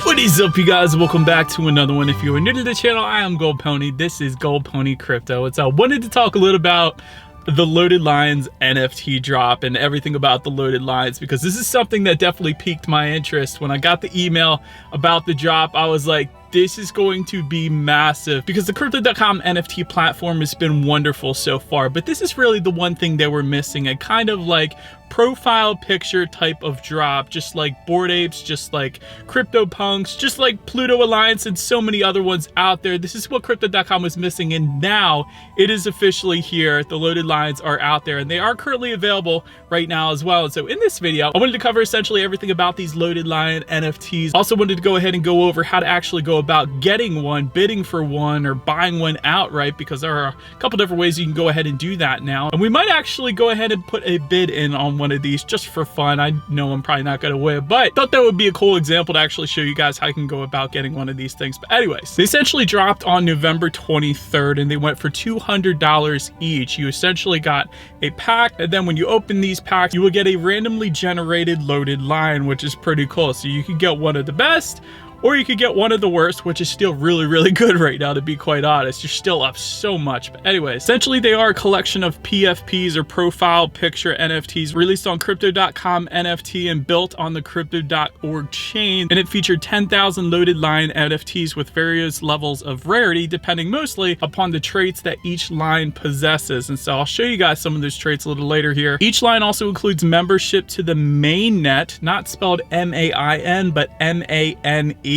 What is up, you guys? Welcome back to another one. If you are new to the channel, I am Gold Pony. This is Gold Pony Crypto. I wanted to talk a little about the Loaded Lions NFT drop and everything about the Loaded Lions, because this is something that definitely piqued my interest. When I got the email about the drop, I was like, this is going to be massive, because the Crypto.com NFT platform has been wonderful so far, but this is really the one thing that we're missing, a kind of like profile picture type of drop, just like Bored Apes, just like CryptoPunks, just like Pluto Alliance, and so many other ones out there. This is what Crypto.com was missing, and now it is officially here. The Loaded Lions are out there, and they are currently available right now as well. And so in this video, I wanted to cover essentially everything about these Loaded Lion NFTs. Also wanted to go ahead and go over how to actually go about getting one, bidding for one, or buying one outright, because there are a couple different ways you can go ahead and do that now. And we might actually go ahead and put a bid in on one of these just for fun. I know I'm probably not going to win, but thought that would be a cool example to actually show you guys how you can go about getting one of these things. But anyways, they essentially dropped on November 23rd, and they went for $200 each. You essentially got a pack, and then when you open these packs, you will get a randomly generated Loaded Lion, which is pretty cool. So you can get one of the best, or you could get one of the worst, which is still really good right now, to be quite honest. You're still up so much. But anyway, essentially they are a collection of PFPs, or profile picture NFTs, released on Crypto.com NFT and built on the Crypto.org chain. And it featured 10,000 Loaded Lion NFTs with various levels of rarity, depending mostly upon the traits that each line possesses. And so I'll show you guys some of those traits a little later here. Each line also includes membership to the mainnet, not spelled M-A-I-N, but M-A-N-E.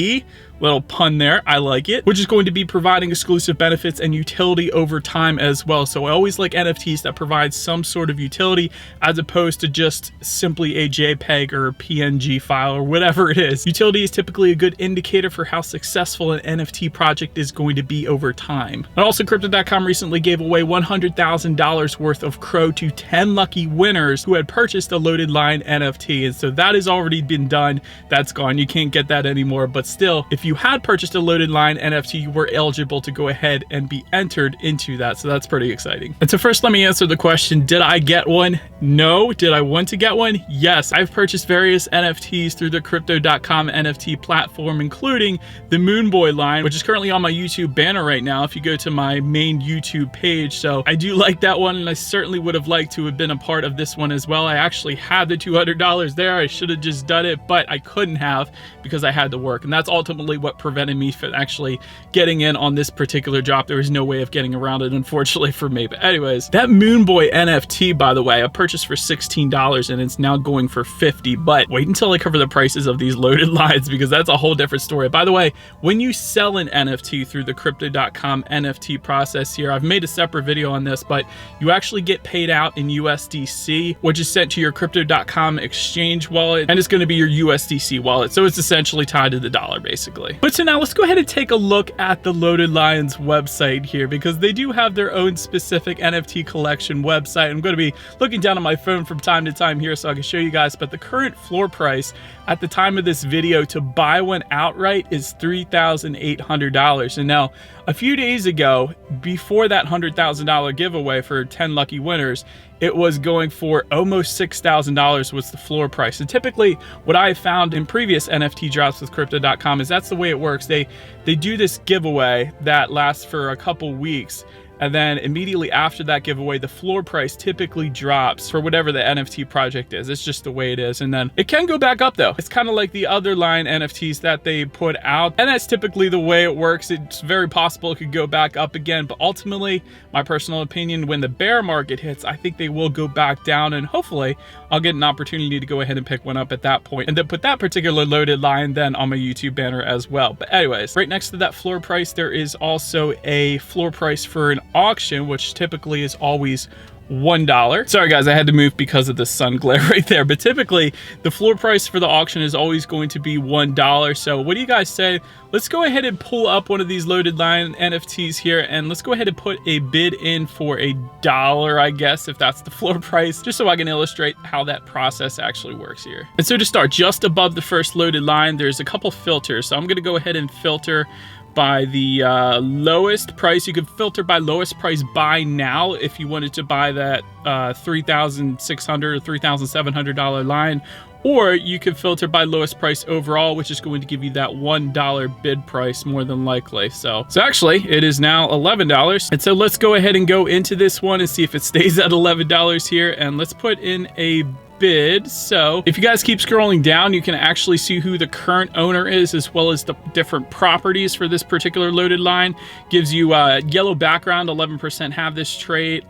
Little pun there, I like it, which is going to be providing exclusive benefits and utility over time as well. So I always like NFTs that provide some sort of utility, as opposed to just simply a JPEG or a PNG file or whatever it is. Utility is typically a good indicator for how successful an NFT project is going to be over time. And also, Crypto.com recently gave away $100,000 worth of Crow to 10 lucky winners who had purchased a Loaded Lion NFT. And so that has already been done. That's gone. You can't get that anymore. But still, if you had purchased a Loaded Lion NFT, you were eligible to go ahead and be entered into that. So that's pretty exciting. And so first, let me answer the question, did I get one? No. Did I want to get one? Yes. I've purchased various NFTs through the Crypto.com NFT platform, including the Moonboy line, which is currently on my YouTube banner right now if you go to my main YouTube page. So I do like that one, and I certainly would have liked to have been a part of this one as well. I actually had the $200 there. I should have just done it, but I couldn't have because I had to work. And that's ultimately what prevented me from actually getting in on this particular drop. There was no way of getting around it, unfortunately, for me. But anyways, that Moonboy NFT, by the way, I purchased for $16 and it's now going for $50. But wait until I cover the prices of these Loaded Lions, because that's a whole different story. By the way, when you sell an NFT through the Crypto.com NFT process here, I've made a separate video on this, but you actually get paid out in USDC, which is sent to your Crypto.com exchange wallet, and it's going to be your USDC wallet. So it's essentially tied to the dollar, basically. But so now let's go ahead and take a look at the Loaded Lions website here, because they do have their own specific NFT collection website. I'm going to be looking down on my phone from time to time here so I can show you guys, but the current floor price at the time of this video to buy one outright is $3,800. And now, a few days ago, before that $100,000 giveaway for 10 lucky winners, it was going for almost $6,000 was the floor price. And typically what I found in previous NFT drops with Crypto.com is that's the way it works. They do this giveaway that lasts for a couple weeks, and then immediately after that giveaway, the floor price typically drops for whatever the NFT project is. It's just the way it is. And then it can go back up though. It's kind of like the other line NFTs that they put out. And that's typically the way it works. It's very possible it could go back up again. But ultimately, my personal opinion, when the bear market hits, I think they will go back down, and hopefully I'll get an opportunity to go ahead and pick one up at that point, and then put that particular Loaded Lion then on my YouTube banner as well. But anyways, right next to that floor price, there is also a floor price for an auction, which typically is always $1. Sorry guys, I had to move because of the sun glare right there, but typically the floor price for the auction is always going to be $1. So what do you guys say? Let's go ahead and pull up one of these Loaded Lion NFTs here, and let's go ahead and put a bid in for $1, I guess, if that's the floor price, just so I can illustrate how that process actually works here. And so to start, just above the first Loaded Lion, there's a couple filters. So I'm going to go ahead and filter by the lowest price. You could filter by lowest price buy now if you wanted to buy that $3,600 or $3,700 line, or you can filter by lowest price overall, which is going to give you that $1 bid price more than likely. So actually it is now $11. And so let's go ahead and go into this one and see if it stays at $11 here. And let's put in a bid. So if you guys keep scrolling down, you can actually see who the current owner is, as well as the different properties for this particular loaded line. Gives you yellow background, 11% have this trait.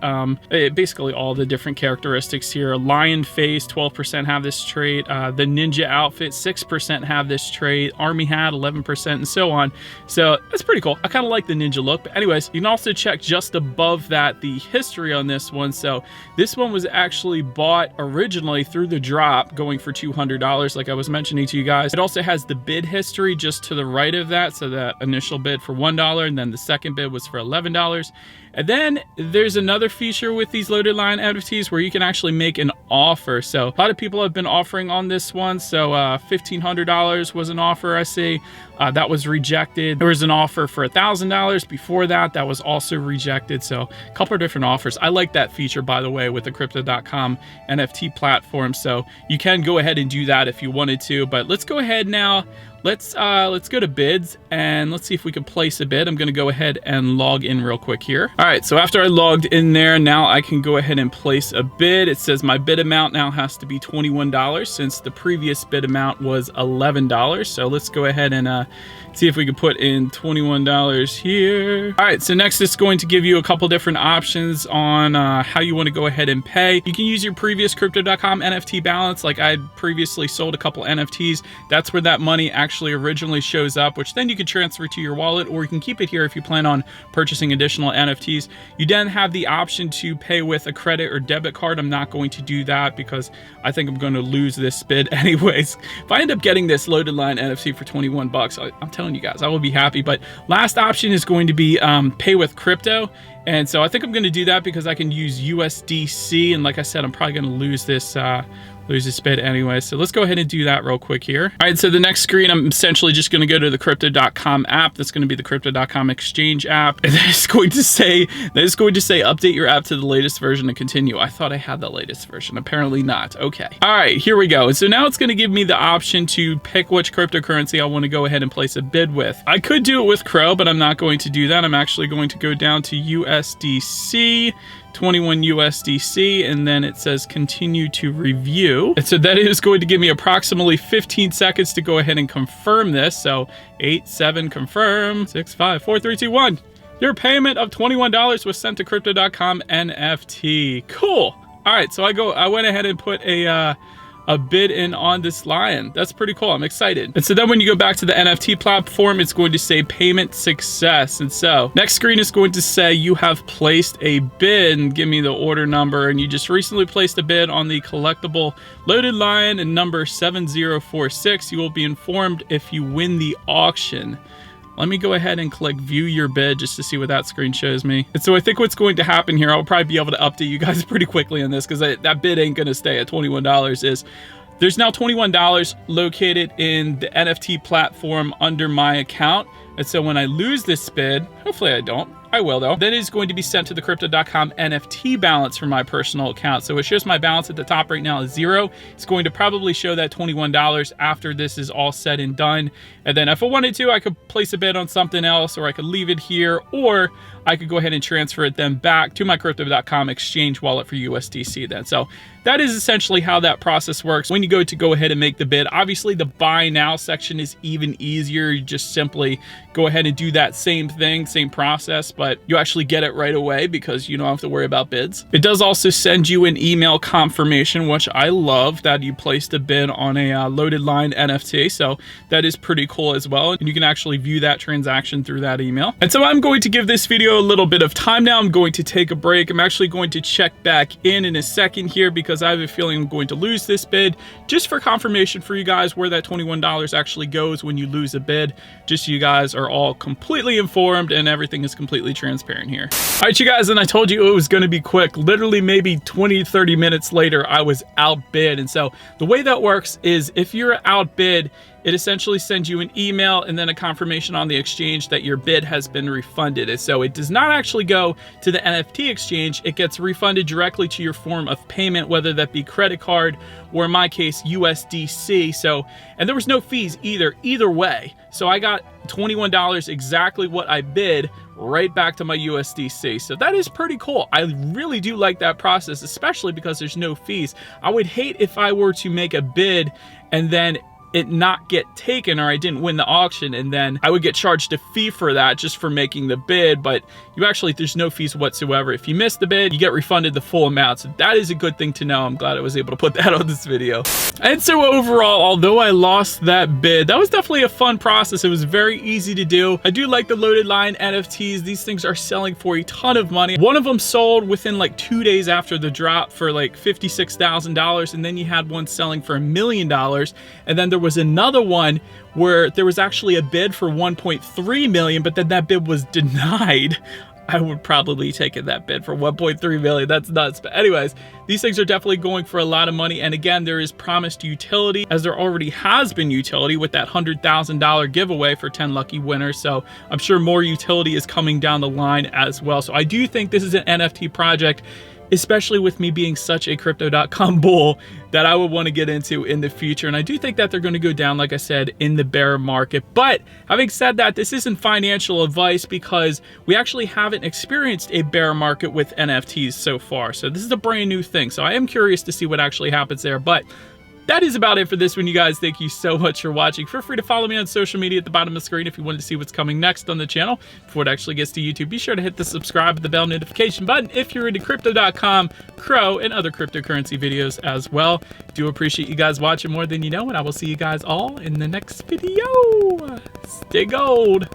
Basically all the different characteristics here. Lion face, 12% have this trait. The ninja outfit, 6% have this trait. Army hat, 11%, and so on. So that's pretty cool. I kind of like the ninja look. But anyways, you can also check just above that the history on this one. So this one was actually bought originally through the drop, going for $200, like I was mentioning to you guys. It also has the bid history just to the right of that. So that initial bid for $1, and then the second bid was for $11. And then there's another feature with these Loaded Lion NFTs where you can actually make an offer. So a lot of people have been offering on this one. So $1,500 was an offer, I see. That was rejected. There was an offer for $1,000 before that. That was also rejected. So a couple of different offers. I like that feature, by the way, with the Crypto.com NFT platform. So you can go ahead and do that if you wanted to. But let's go ahead now. Let's go to bids and let's see if we can place a bid. I'm going to go ahead and log in real quick here. All right, so after I logged in there, now I can go ahead and place a bid. It says my bid amount now has to be $21 since the previous bid amount was $11. So let's go ahead and see if we can put in $21 here. All right, so next it's going to give you a couple different options on how you want to go ahead and pay. You can use your previous Crypto.com NFT balance. Like I previously sold a couple NFTs. That's where that money actually originally shows up, which then you can transfer to your wallet, or you can keep it here if you plan on purchasing additional NFTs. You then have the option to pay with a credit or debit card. I'm not going to do that because I think I'm going to lose this bid anyways. If I end up getting this Loaded Lion NFT for 21 bucks, I'm telling you guys, I will be happy. But last option is going to be pay with crypto. And so I think I'm going to do that because I can use USDC. And like I said, I'm probably going to lose this bid anyway. So let's go ahead and do that real quick here. All right, so the next screen, I'm essentially just going to go to the Crypto.com app. That's going to be the Crypto.com exchange app. And that is going to say update your app to the latest version and continue. I thought I had the latest version. Apparently not. Okay. All right, here we go. And so now it's going to give me the option to pick which cryptocurrency I want to go ahead and place a bid with. I could do it with Crow, but I'm not going to do that. I'm actually going to go down to USDC. 21 USDC, and then it says continue to review. And so that is going to give me approximately 15 seconds to go ahead and confirm this. So 8, 7, confirm, 6, 5, 4, 3, 2, 1. Your payment of $21 was sent to Crypto.com NFT. Cool. All right, so I went ahead and put a bid in on this lion. That's pretty cool. I'm excited. And so then when you go back to the NFT platform, it's going to say payment success. And so next screen is going to say you have placed a bid, and give me the order number. And you just recently placed a bid on the collectible Loaded Lion and number 7046. You will be informed if you win the auction. Let me go ahead and click view your bid just to see what that screen shows me. And so I think what's going to happen here, I'll probably be able to update you guys pretty quickly on this because that bid ain't going to stay at $21. Is there's now $21 located in the NFT platform under my account. And so when I lose this bid, hopefully I don't, I will though, then it's going to be sent to the Crypto.com NFT balance from my personal account. So it shows my balance at the top right now is 0. It's going to probably show that $21 after this is all said and done. And then if I wanted to, I could place a bid on something else, or I could leave it here, or I could go ahead and transfer it then back to my Crypto.com exchange wallet for USDC then. So that is essentially how that process works. When you go ahead and make the bid, obviously the buy now section is even easier. You just simply go ahead and do that same thing, same process, but you actually get it right away because you don't have to worry about bids. It does also send you an email confirmation, which I love, that you placed a bid on a Loaded Lion NFT. So that is pretty cool as well. And you can actually view that transaction through that email. And so I'm going to give this video a little bit of time now. I'm going to take a break. I'm actually going to check back in a second here because I have a feeling I'm going to lose this bid, just for confirmation for you guys where that $21 actually goes when you lose a bid, just so you guys are all completely informed and everything is completely transparent here. All right, you guys, and I told you it was going to be quick. Literally maybe 20-30 minutes later, I was outbid. And so the way that works is if you're outbid it essentially sends you an email and then a confirmation on the exchange that your bid has been refunded. And so it does not actually go to the NFT exchange. It gets refunded directly to your form of payment, whether that be credit card or in my case, USDC. So, and there was no fees either way. So I got $21, exactly what I bid, right back to my USDC. So that is pretty cool. I really do like that process, especially because there's no fees. I would hate if I were to make a bid and then it not get taken, or I didn't win the auction, and then I would get charged a fee for that just for making the bid. But you actually, there's no fees whatsoever. If you miss the bid, you get refunded the full amount. So that is a good thing to know. I'm glad I was able to put that on this video. And so overall, although I lost that bid, that was definitely a fun process. It was very easy to do. I do like the Loaded Lion NFTs. These things are selling for a ton of money. One of them sold within like 2 days after the drop for like $56,000. And then you had one selling for $1 million. And then there was another one where there was actually a bid for 1.3 million, but then that bid was denied. I would probably take that bid for 1.3 million. That's nuts. But anyways, these things are definitely going for a lot of money. And again, there is promised utility, as there already has been utility with that $100,000 giveaway for 10 lucky winners. So I'm sure more utility is coming down the line as well. So I do think this is an NFT project, especially with me being such a crypto.com bull, that I would want to get into in the future. And I do think that they're going to go down, like I said, in the bear market. But having said that, this isn't financial advice because we actually haven't experienced a bear market with NFTs so far. So this is a brand new thing. So I am curious to see what actually happens there. But that is about it for this one, you guys. Thank you so much for watching. Feel free to follow me on social media at the bottom of the screen if you wanted to see what's coming next on the channel. Before it actually gets to YouTube, be sure to hit the subscribe and the bell notification button if you're into crypto.com, Crow, and other cryptocurrency videos as well. Do appreciate you guys watching more than you know, and I will see you guys all in the next video. Stay gold.